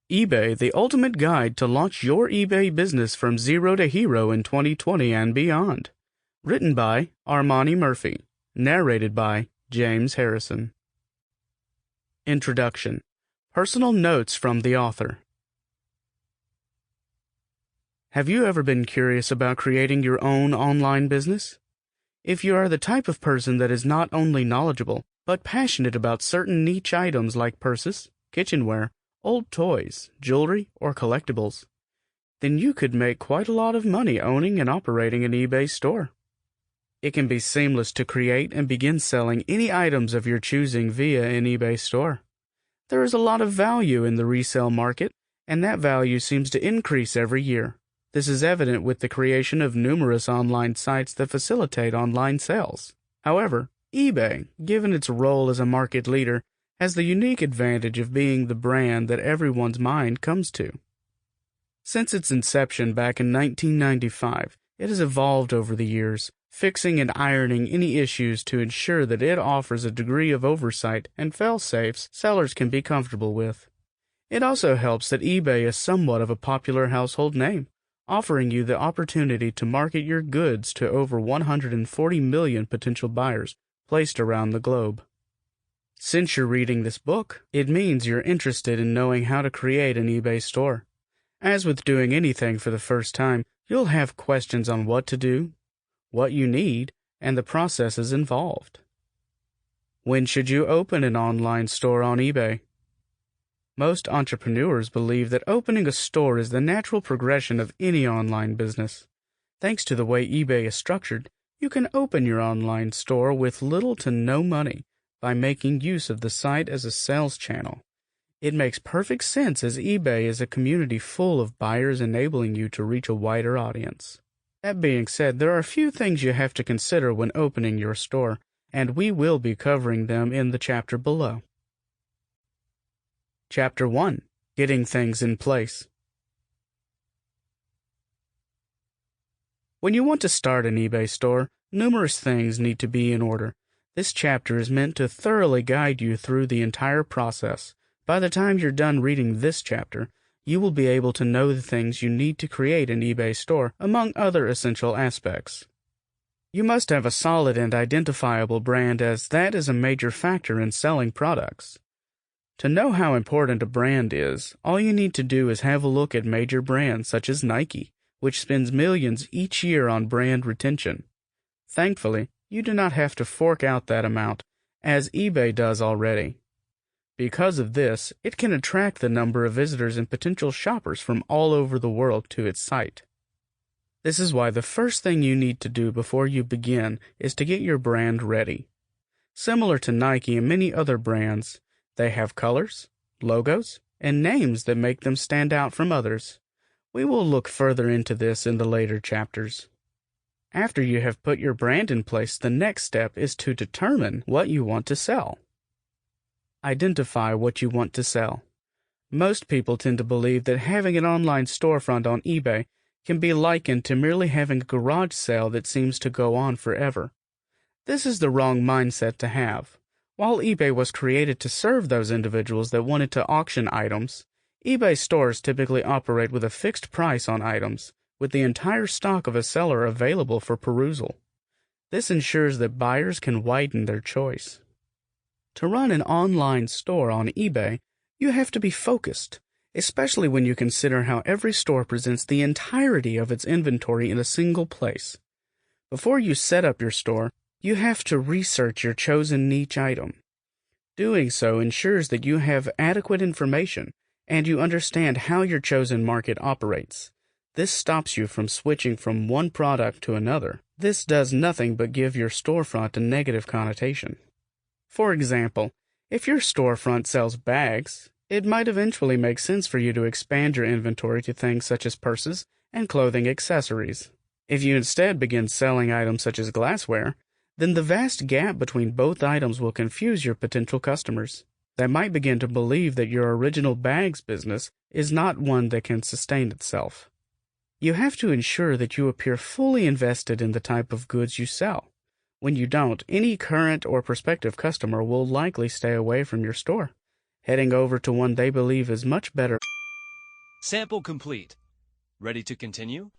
eBay, the ultimate guide to launch your eBay business from zero to hero in 2020 and beyond. Written by Armani Murphy. Narrated by James Harrison. Introduction. Personal notes from the author. Have you ever been curious about creating your own online business? If you are the type of person that is not only knowledgeable, but passionate about certain niche items like purses, kitchenware, old toys, jewelry, or collectibles, then you could make quite a lot of money owning and operating an eBay store. It can be seamless to create and begin selling any items of your choosing via an eBay store. There is a lot of value in the resale market, and that value seems to increase every year. This is evident with the creation of numerous online sites that facilitate online sales. However, eBay, given its role as a market leader, has the unique advantage of being the brand that everyone's mind comes to. Since its inception back in 1995, it has evolved over the years, fixing and ironing any issues to ensure that it offers a degree of oversight and fail-safes sellers can be comfortable with. It also helps that eBay is somewhat of a popular household name, offering you the opportunity to market your goods to over 140 million potential buyers placed around the globe. Since you're reading this book, it means you're interested in knowing how to create an eBay store. As with doing anything for the first time, you'll have questions on what to do, what you need, and the processes involved. When should you open an online store on eBay? Most entrepreneurs believe that opening a store is the natural progression of any online business. Thanks to the way eBay is structured, you can open your online store with little to no money by making use of the site as a sales channel. It makes perfect sense as eBay is a community full of buyers enabling you to reach a wider audience. That being said, there are a few things you have to consider when opening your store, and we will be covering them in the chapter below. Chapter 1. Getting Things in Place. When you want to start an eBay store, numerous things need to be in order. This chapter is meant to thoroughly guide you through the entire process. By the time you're done reading this chapter, you will be able to know the things you need to create an eBay store, among other essential aspects. You must have a solid and identifiable brand, as that is a major factor in selling products. To know how important a brand is, all you need to do is have a look at major brands such as Nike, which spends millions each year on brand retention. Thankfully, you do not have to fork out that amount, as eBay does already. Because of this, it can attract the number of visitors and potential shoppers from all over the world to its site. This is why the first thing you need to do before you begin is to get your brand ready. Similar to Nike and many other brands, they have colors, logos, and names that make them stand out from others. We will look further into this in the later chapters. After you have put your brand in place, the next step is to determine what you want to sell. Identify what you want to sell. Most people tend to believe that having an online storefront on eBay can be likened to merely having a garage sale that seems to go on forever. This is the wrong mindset to have. While eBay was created to serve those individuals that wanted to auction items, eBay stores typically operate with a fixed price on items, with the entire stock of a seller available for perusal. This ensures that buyers can widen their choice. To run an online store on eBay, you have to be focused, especially when you consider how every store presents the entirety of its inventory in a single place. Before you set up your store, you have to research your chosen niche item. Doing so ensures that you have adequate information and you understand how your chosen market operates. This stops you from switching from one product to another. This does nothing but give your storefront a negative connotation. For example, if your storefront sells bags, it might eventually make sense for you to expand your inventory to things such as purses and clothing accessories. If you instead begin selling items such as glassware, then the vast gap between both items will confuse your potential customers. They might begin to believe that your original bags business is not one that can sustain itself. You have to ensure that you appear fully invested in the type of goods you sell. When you don't, any current or prospective customer will likely stay away from your store, heading over to one they believe is much better. Sample complete. Ready to continue?